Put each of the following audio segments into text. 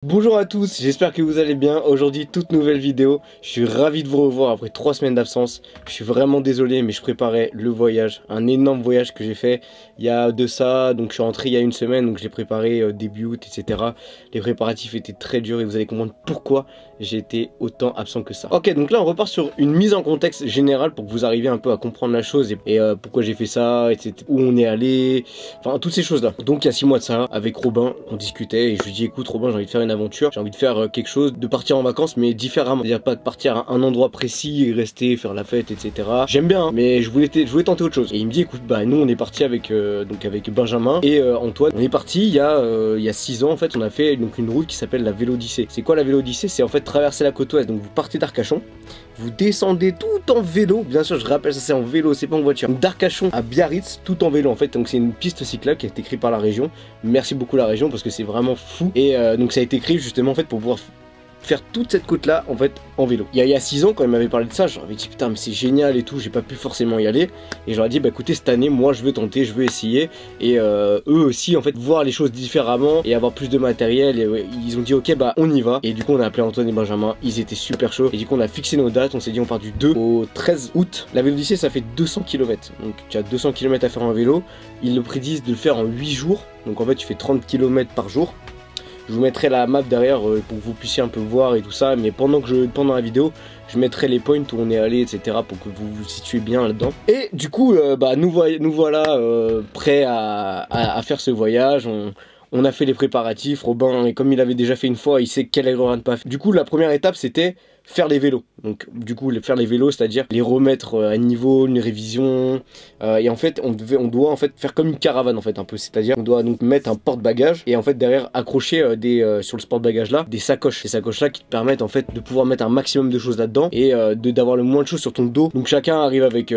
Bonjour à tous, j'espère que vous allez bien. Aujourd'hui, toute nouvelle vidéo. Je suis ravi de vous revoir après 3 semaines d'absence. Je suis vraiment désolé, mais je préparais le voyage, un énorme voyage que j'ai fait il y a de ça. Donc je suis rentré il y a une semaine, donc je l'ai préparé début août, etc. Les préparatifs étaient très durs et vous allez comprendre pourquoi j'ai été autant absent que ça. Ok, donc là on repart sur une mise en contexte générale pour que vous arriviez un peu à comprendre la chose et pourquoi j'ai fait ça, etc. Où on est allé, enfin toutes ces choses là. Donc il y a 6 mois de ça, avec Robin, on discutait et je lui dis écoute Robin, j'ai envie de faire une aventure, j'ai envie de faire quelque chose, de partir en vacances mais différemment, c'est-à-dire pas de partir à un endroit précis et rester, faire la fête, etc. J'aime bien, hein, mais je voulais tenter autre chose. Et il me dit écoute, bah nous on est parti avec avec Benjamin et Antoine. On est parti il y a 6 ans en fait, on a fait donc une route qui s'appelle la Vélodyssée. C'est quoi la Vélodyssée? C'est en fait traverser la côte ouest. Donc vous partez d'Arcachon, vous descendez tout en vélo, bien sûr je rappelle ça c'est en vélo, c'est pas en voiture, d'Arcachon à Biarritz tout en vélo en fait. Donc c'est une piste cyclable qui a été créée par la région, merci beaucoup la région parce que c'est vraiment fou. Et donc ça a été créé justement en fait pour pouvoir faire toute cette côte là en fait en vélo. Il y a 6 ans quand il m'avait parlé de ça, j'avais dit putain mais c'est génial et tout, j'ai pas pu forcément y aller et j'aurais dit bah écoutez cette année moi je veux tenter, je veux essayer et eux aussi en fait voir les choses différemment et avoir plus de matériel et ils ont dit ok bah on y va et du coup on a appelé Antoine et Benjamin, ils étaient super chauds et du coup on a fixé nos dates, on s'est dit on part du 2 au 13 août. La Vélodyssée ça fait 200 km, donc tu as 200 km à faire en vélo, ils le prédisent de le faire en 8 jours, donc en fait tu fais 30 km par jour. Je vous mettrai la map derrière pour que vous puissiez un peu voir et tout ça, mais pendant la vidéo, je mettrai les points où on est allé, etc. pour que vous vous situez bien là-dedans. Et du coup, bah, nous voilà prêts à faire ce voyage. On a fait les préparatifs, Robin, et comme il avait déjà fait une fois, il sait quelle erreur à ne pas faire. Du coup, la première étape, c'était faire les vélos. Donc du coup faire les vélos, c'est-à-dire les remettre à niveau, une révision, et en fait on doit en fait faire comme une caravane en fait un peu, c'est-à-dire on doit donc mettre un porte-bagages et en fait derrière accrocher sur le porte-bagages là des sacoches, ces sacoches là qui te permettent en fait de pouvoir mettre un maximum de choses là-dedans et d'avoir le moins de choses sur ton dos. Donc chacun arrive avec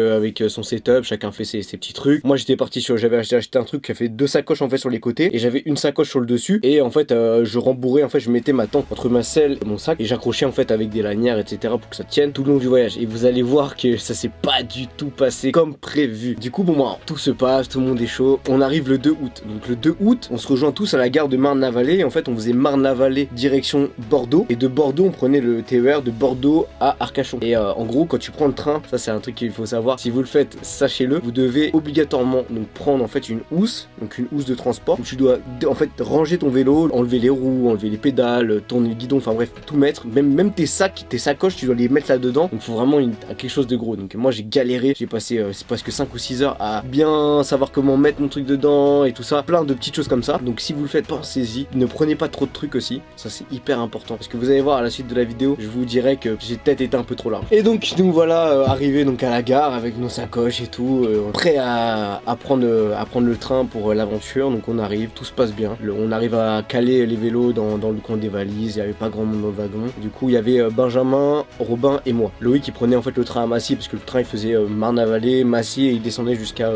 son setup, chacun fait ses petits trucs. Moi j'étais parti sur, j'avais acheté un truc qui a fait 2 sacoches en fait sur les côtés et j'avais une sacoche sur le dessus et en fait je rembourrais, en fait je mettais ma tente entre ma selle et mon sac et j'accrochais en fait avec des lanières, etc. pour que ça tienne tout le long du voyage. Et vous allez voir que ça s'est pas du tout passé comme prévu. Du coup bon moi tout se passe, tout le monde est chaud. On arrive le 2 août. Donc le 2 août on se rejoint tous à la gare de Marne-la-Vallée et en fait on faisait Marne-la-Vallée direction Bordeaux et de Bordeaux on prenait le TER de Bordeaux à Arcachon. Et en gros quand tu prends le train, ça c'est un truc qu'il faut savoir, si vous le faites sachez-le, vous devez obligatoirement donc prendre en fait une housse, donc une housse de transport où tu dois en fait ranger ton vélo, enlever les roues, enlever les pédales, tourner le guidon, enfin bref tout mettre, même tes sacs, tes sacoches tu dois les mettre là-dedans. Donc il faut vraiment quelque chose de gros. Donc moi j'ai galéré, j'ai passé presque 5 ou 6 heures à bien savoir comment mettre mon truc dedans et tout ça, plein de petites choses comme ça. Donc si vous le faites, pensez-y, ne prenez pas trop de trucs aussi, ça c'est hyper important parce que vous allez voir à la suite de la vidéo, je vous dirai que j'ai peut-être été un peu trop large. Et donc nous voilà arrivés donc à la gare avec nos sacoches et tout, prêts à prendre le train pour l'aventure. Donc on arrive, tout se passe bien, on arrive à caler les vélos dans le coin des valises, il n'y avait pas grand monde dans le wagon. Du coup il y avait Benjamin, Robin et moi. Loïc il prenait en fait le train à Massy parce que le train il faisait Marne-la-Vallée, Massy et il descendait jusqu'à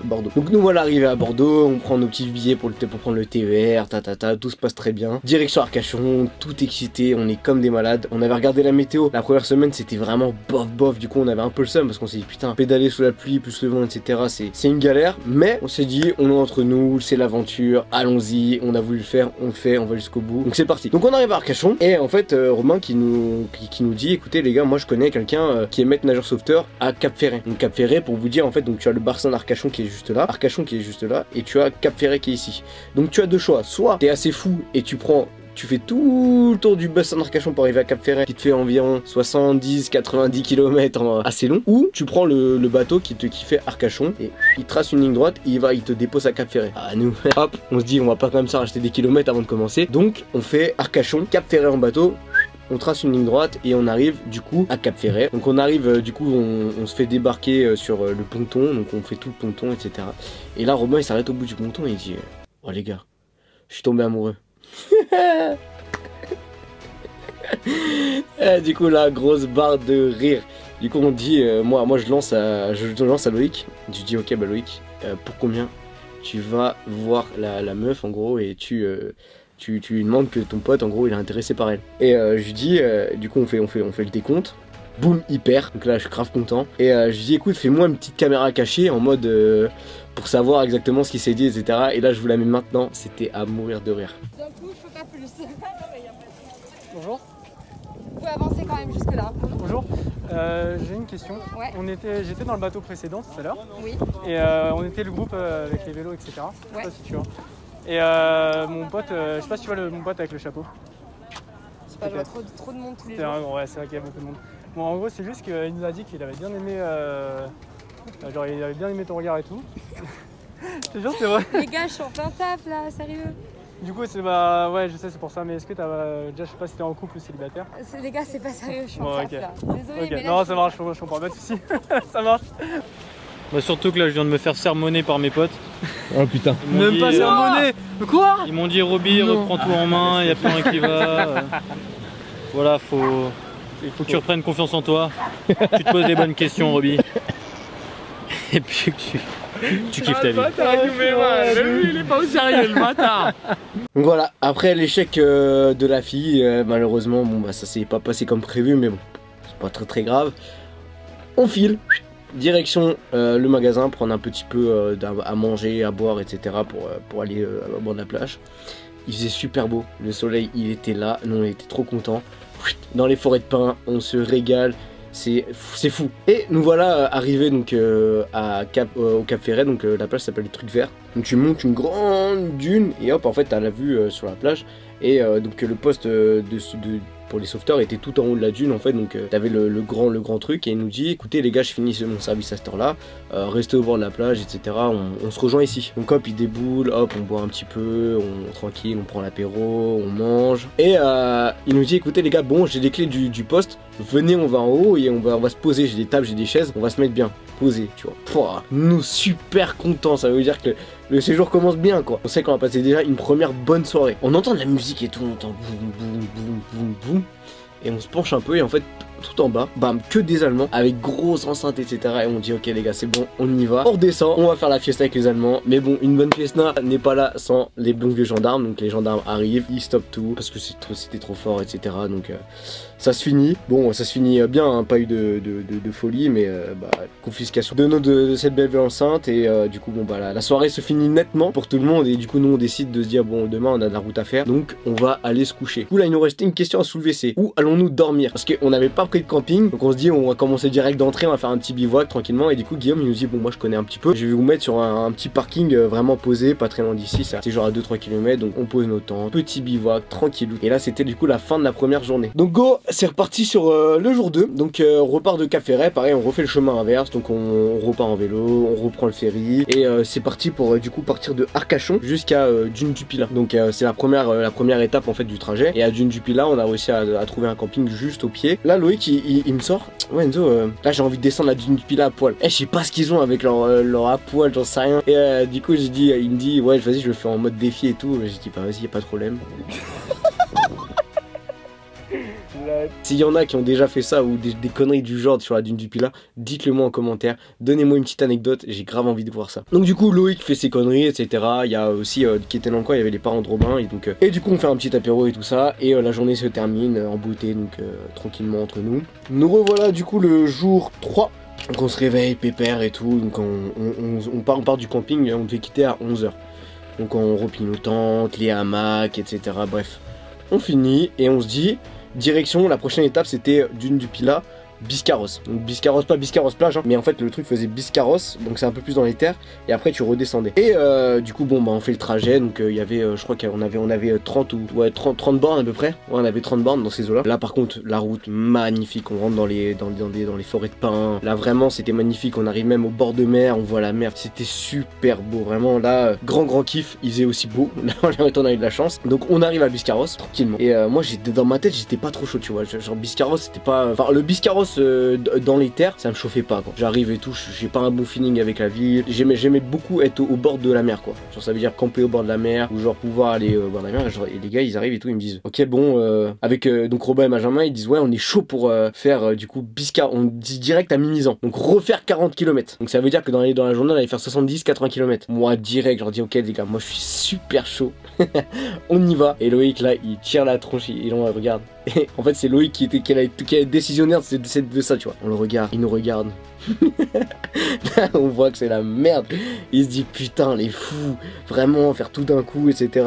Bordeaux. Donc nous voilà arrivés à Bordeaux, on prend nos petits billets pour prendre le TER, tout se passe très bien. Direction Arcachon, tout excité, on est comme des malades. On avait regardé la météo, la première semaine c'était vraiment bof, du coup on avait un peu le seum parce qu'on s'est dit putain, pédaler sous la pluie plus le vent etc c'est une galère, mais on s'est dit on est entre nous, c'est l'aventure, allons-y, on a voulu le faire, on le fait, on va jusqu'au bout. Donc c'est parti. Donc on arrive à Arcachon et en fait Romain qui nous dit écoutez les gars, moi je connais quelqu'un qui est maître nageur sauveteur à Cap-Ferret. Donc Cap-Ferret pour vous dire en fait, donc tu as le bassin d'Arcachon qui est juste là, et tu as Cap-Ferret qui est ici. Donc tu as deux choix, soit t'es assez fou et tu fais tout le tour du bassin d'Arcachon pour arriver à Cap-Ferret qui te fait environ 70-90 km assez long, ou tu prends le bateau qui fait Arcachon et il trace une ligne droite et il te dépose à Cap-Ferret. Ah nous hop, on se dit on va pas quand même ça racheter des kilomètres avant de commencer, donc on fait Arcachon, Cap-Ferret en bateau. On trace une ligne droite et on arrive du coup à Cap-Ferret. Donc on arrive du coup on se fait débarquer sur le ponton, donc on fait tout le ponton etc. Et là Robin il s'arrête au bout du ponton et il dit oh les gars, je suis tombé amoureux. Et du coup là grosse barre de rire. Du coup on dit moi je lance à Loïc. Je dis ok bah Loïc, pour combien tu vas voir la meuf en gros et tu lui demandes que ton pote en gros il est intéressé par elle. Et je lui dis du coup on fait le décompte boum, hyper. Donc là, je suis grave content. Et je lui dis, écoute, fais-moi une petite caméra cachée en mode pour savoir exactement ce qui s'est dit, etc. Et là, je vous la mets maintenant. C'était à mourir de rire. D'un coup, je peux pas plus. Bonjour. Vous pouvez avancer quand même jusque là. Bonjour. J'ai une question. Ouais. J'étais dans le bateau précédent tout à l'heure. Oui. Et on était le groupe avec les vélos, etc. Je Ouais. sais pas si tu vois. Et mon pote, je sais pas si tu vois mon pote avec le chapeau. Je sais pas, je vois trop de monde tous les jours. Ouais, c'est vrai qu'il y a beaucoup de monde. Bon, en gros, c'est juste qu'il nous a dit qu'il avait bien aimé, genre il avait bien aimé ton regard et tout. C'est sûr, c'est vrai. Les gars, je suis en plein taf là, sérieux. Du coup, c'est bah ouais, je sais, c'est pour ça. Mais est-ce que t'as déjà, je sais pas si t'es en couple ou célibataire. Les gars, c'est pas sérieux, je suis en Bon, taf ok. là. Désolée, Ok, mais là, non, ça marche, je comprends pas de soucis. Ça marche. Bah surtout que là, je viens de me faire sermonner par mes potes. Oh putain. Même pas sermonner. Quoi? Ils m'ont dit Roby, reprends tout en main, il y a plus rien qui va. Voilà, faut que tu reprennes confiance en toi. Tu te poses les bonnes questions, Roby. Et puis que tu kiffes ta vie. Même lui, il est pas au sérieux, le bâtard. Donc voilà, après l'échec de la fille, malheureusement, bon bah ça s'est pas passé comme prévu, mais bon, c'est pas très grave. On file, direction le magasin, prendre un petit peu à manger, à boire, etc. pour aller au bord de la plage. Il faisait super beau, le soleil il était là, nous on était trop contents. Dans les forêts de pins, on se régale. C'est fou. Et nous voilà arrivés donc au Cap Ferret, donc la plage s'appelle le Truc Vert. Donc tu montes une grande dune et hop en fait t'as la vue sur la plage. Et donc le poste pour les sauveteurs était tout en haut de la dune en fait, donc t'avais le grand truc et il nous dit écoutez les gars, je finis mon service à cette heure là, restez au bord de la plage, etc. On se rejoint ici. Donc hop il déboule, hop on boit un petit peu, tranquille, on prend l'apéro, on mange et il nous dit écoutez les gars, bon j'ai les clés du poste, venez on va en haut et on va se poser, j'ai des tables, j'ai des chaises, on va se mettre bien posé, tu vois. Pouah, nous super contents, ça veut dire que le séjour commence bien quoi. On sait qu'on va passer déjà une première bonne soirée. On entend de la musique et tout, on entend boum boum boum boum boum. Et on se penche un peu et en fait tout en bas, bam, que des Allemands avec grosse enceinte, etc. Et on dit ok les gars c'est bon, on y va. On redescend, on va faire la fiesta avec les Allemands. Mais bon, une bonne fiesta n'est pas là sans les bons vieux gendarmes. Donc les gendarmes arrivent, ils stoppent tout parce que c'était trop fort, etc. Donc ça se finit. Bon, ça se finit bien, hein, pas eu de folie, mais confiscation de cette belle enceinte. Et du coup, bon bah la soirée se finit nettement pour tout le monde. Et du coup, nous on décide de se dire bon, demain on a de la route à faire, donc on va aller se coucher. Du coup, là il nous restait une question à soulever, c'est où allons-nous dormir? Parce qu'on n'avait pas pris de camping, donc on se dit on va commencer direct d'entrée, on va faire un petit bivouac tranquillement. Et du coup, Guillaume il nous dit bon, moi je connais un petit peu, je vais vous mettre sur un petit parking vraiment posé, pas très loin d'ici, c'est genre à 2-3 km. Donc on pose nos tentes, petit bivouac tranquille. Et là c'était du coup la fin de la première journée. Donc go, c'est reparti sur le jour 2. Donc on repart de Cap Ferret, pareil, on refait le chemin inverse. Donc on repart en vélo, on reprend le ferry et c'est parti pour du coup partir de Arcachon jusqu'à Dune du Pilat. Donc c'est la première étape en fait du trajet. Et à Dune du Pilat, on a réussi à trouver un camping juste au pied. Là Loïc il me sort, ouais Enzo, là j'ai envie de descendre à Dune du Pilat à poil. Je sais pas ce qu'ils ont avec leur à poil, j'en sais rien. Et du coup j'ai dit, il me dit ouais vas-y je le fais en mode défi et tout. J'ai dit bah vas-y y a pas de problème. S'il y en a qui ont déjà fait ça ou des conneries du genre sur la dune du Pilat, dites-le moi en commentaire, donnez-moi une petite anecdote, j'ai grave envie de voir ça. Donc du coup Loïc fait ses conneries, etc. Il y a aussi qui était dans le coin, il y avait les parents de Robin et du coup on fait un petit apéro et tout ça et la journée se termine en beauté, donc tranquillement entre nous. Nous revoilà du coup le jour 3. Donc on se réveille pépère et tout, donc on part du camping, on devait quitter à 11 h. Donc on replie nos tentes, les hamacs, etc. Bref, on finit et on se dit direction, la prochaine étape c'était Dune du Pilat, Biscarrosse. Donc Biscarrosse, pas Biscarrosse plage, hein, mais en fait le truc faisait Biscarrosse, donc c'est un peu plus dans les terres, et après tu redescendais. Et du coup bon bah on fait le trajet, donc il y avait, je crois qu'on avait 30 bornes à peu près, ouais, on avait 30 bornes dans ces eaux là. Là par contre la route magnifique, on rentre dans les forêts de pins, là vraiment c'était magnifique, on arrive même au bord de mer, on voit la mer, c'était super beau, vraiment là, grand kiff, il faisait aussi beau, là on a eu de la chance. Donc on arrive à Biscarrosse, tranquillement, et moi j'étais dans ma tête, j'étais pas trop chaud tu vois, genre Biscarrosse c'était pas, enfin le Biscarrosse dans les terres ça me chauffait pas quoi. J'arrive et tout, j'ai pas un bon feeling avec la ville, j'aimais beaucoup être au bord de la mer quoi, genre ça veut dire camper au bord de la mer ou genre pouvoir aller au bord de la mer, genre, et les gars ils arrivent et tout, ils me disent ok bon avec donc Robin et Benjamin ils disent ouais on est chaud pour faire du coup on dit direct à Mimizan, donc refaire 40 km, donc ça veut dire que dans la journée on allait faire 70-80 km. Moi direct je leur dis ok les gars, moi je suis super chaud. On y va. Et Loïc là il tire la tronche, il regarde Et en fait c'est Loïc qui est décisionnaire de ça, tu vois. On le regarde, il nous regarde. On voit que c'est la merde. Il se dit putain les fous, vraiment faire tout d'un coup, etc.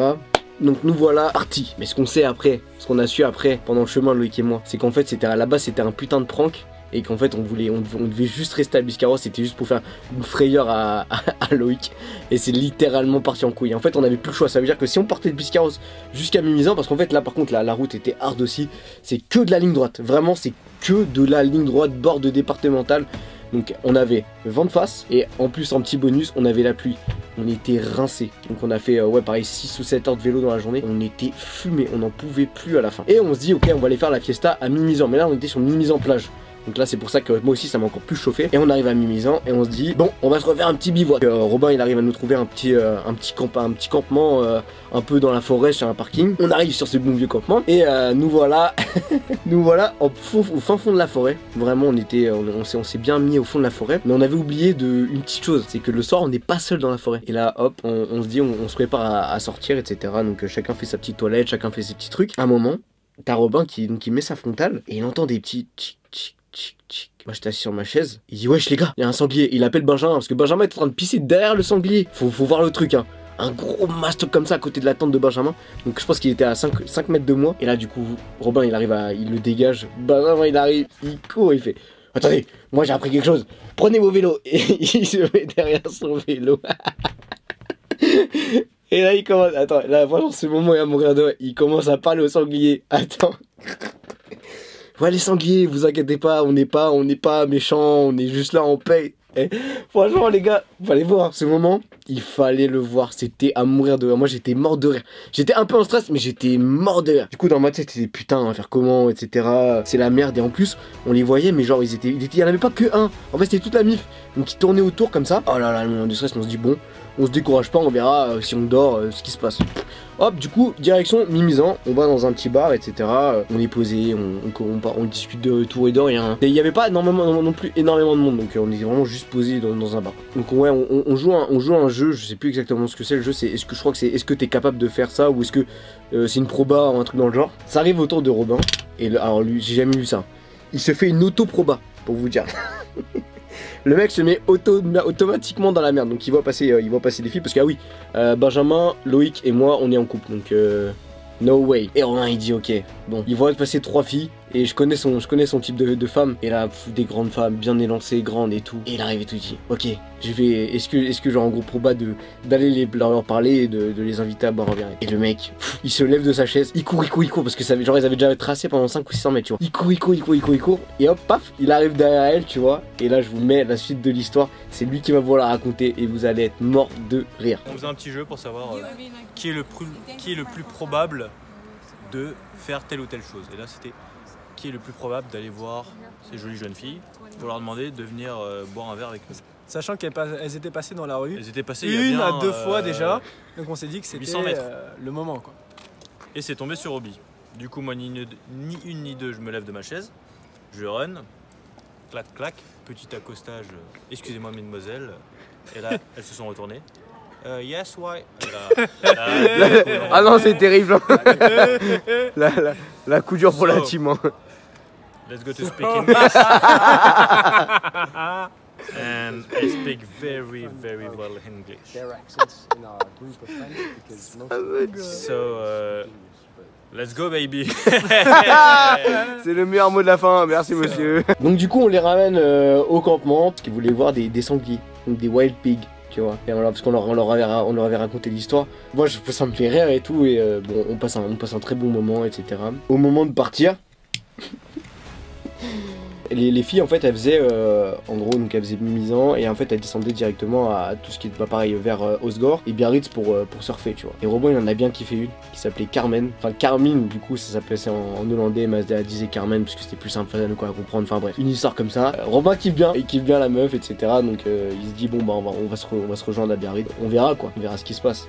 Donc nous voilà partis. Mais ce qu'on sait après, ce qu'on a su après pendant le chemin Loïc et moi, c'est qu'en fait c'était à la base c'était un putain de prank. Et qu'en fait on devait juste rester à Biscarrosse, c'était juste pour faire une frayeur à Loïc. Et c'est littéralement parti en couille. En fait on avait plus le choix, ça veut dire que si on partait de Biscarrosse jusqu'à Mimizan, parce qu'en fait là par contre la route était hard aussi, c'est que de la ligne droite, vraiment c'est que de la ligne droite, bord de départementale. Donc on avait vent de face et en plus en petit bonus on avait la pluie. On était rincés. Donc on a fait ouais pareil 6 ou 7 heures de vélo dans la journée. On était fumés, on n'en pouvait plus à la fin. Et on se dit ok on va aller faire la fiesta à Mimizan. Mais là on était sur Mimizan plage. Donc là c'est pour ça que moi aussi ça m'a encore plus chauffé. Et on arrive à Mimizan et on se dit bon on va se refaire un petit bivouac. Robin il arrive à nous trouver un petit campement un peu dans la forêt sur un parking. On arrive sur ce bon vieux campement et nous voilà nous voilà au fin fond de la forêt. Vraiment on s'est bien mis au fond de la forêt. Mais on avait oublié une petite chose, c'est que le soir on n'est pas seul dans la forêt. Et là hop on se dit on se prépare à sortir etc. Donc chacun fait sa petite toilette, chacun fait ses petits trucs. À un moment t'as Robin qui met sa frontale et il entend des petits tchic. Moi j'étais assis sur ma chaise, il dit wesh les gars, il y a un sanglier, il appelle Benjamin parce que Benjamin est en train de pisser derrière le sanglier. Faut voir le truc hein. Un gros mastoc comme ça à côté de la tente de Benjamin. Donc je pense qu'il était à 5 mètres de moi. Et là du coup Robin il le dégage. Benjamin il arrive, il court, il fait attendez, moi j'ai appris quelque chose, prenez vos vélos. Et il se met derrière son vélo. Et là il commence, attends, là vraiment ce moment il va mourir de il commence à parler au sanglier. Attends. Ouais les sangliers, vous inquiétez pas, on n'est pas méchants, on est juste là, on paye. Et franchement les gars, fallait voir ce moment, il fallait le voir, c'était à mourir de rire. Moi j'étais mort de rire, j'étais un peu en stress mais j'étais mort de rire. Du coup dans ma tête c'était putain, on va faire comment, etc. C'est la merde et en plus on les voyait mais genre il y en avait pas que un, en fait c'était toute la mif. Donc ils tournaient autour comme ça. Oh là là, le moment de stress, on se dit bon, on se décourage pas, on verra si on dort, ce qui se passe. Hop, du coup, direction Mimizan, on va dans un petit bar, etc. On est posé, on discute de tout et de rien. Et il n'y avait pas non plus énormément de monde, donc on est vraiment juste posé dans un bar. Donc ouais, on joue un jeu, je sais plus exactement ce que c'est le jeu, je crois que c'est est-ce que t'es capable de faire ça ou est-ce que c'est une proba ou un truc dans le genre. Ça arrive autour de Robin, et alors lui, j'ai jamais vu ça. Il se fait une auto-proba, pour vous dire. Le mec se met automatiquement dans la merde, donc il voit passer des filles parce que ah oui, Benjamin, Loïc et moi on est en couple, donc no way. Et Romain il dit ok, bon, il voit passer 3 filles et je connais son type de femme. Et là des grandes femmes bien élancées, grandes et tout. Et il arrive et tout il dit ok, je vais, est-ce que genre en gros proba d'aller leur parler et de les inviter à boire un verre. Et le mec, il se lève de sa chaise, il court parce que ça, genre ils avaient déjà tracé pendant 5 ou 600 mètres tu vois. Il court et hop paf, il arrive derrière elle tu vois. Et là je vous mets la suite de l'histoire, c'est lui qui va vous la raconter et vous allez être mort de rire. On faisait un petit jeu pour savoir qui est le plus probable de faire telle ou telle chose. Et là c'était qui est le plus probable d'aller voir ces jolies jeunes filles pour leur demander de venir boire un verre avec nous. Sachant qu'elles étaient passées dans la rue. Elles étaient passées une à deux fois déjà. Donc on s'est dit que c'était le moment quoi. Et c'est tombé sur Roby. Du coup moi ni une ni deux je me lève de ma chaise, je run, clac clac, petit accostage, excusez-moi mesdemoiselles. Et là elles se sont retournées. Yes, why? Ah non, c'est terrible. La coup dur pour la team. Hein. Let's go to speak English. And I speak very, very well English. Their accents in our group of friends because most So, let's go baby. C'est le meilleur mot de la fin, merci monsieur. Donc du coup on les ramène au campement parce qu'ils voulaient voir des sangliers, donc des wild pigs. Tu vois, et alors, parce qu'on leur avait raconté l'histoire. Moi ça me fait rire et tout et bon on passe un très bon moment etc. Au moment de partir les filles en fait elles faisaient en gros donc elles faisaient Mimizan et en fait elles descendaient directement à tout ce qui est pareil vers Osgore et Biarritz pour surfer tu vois. Et Robin il en a bien kiffé une qui s'appelait Carmen, enfin Carmine du coup ça s'appelait en hollandais mais elle disait Carmen parce que c'était plus simple quoi à comprendre, enfin bref une histoire comme ça. Robin kiffe bien, il kiffe bien la meuf etc. Donc il se dit bon bah on va se rejoindre à Biarritz, on verra quoi, on verra ce qui se passe.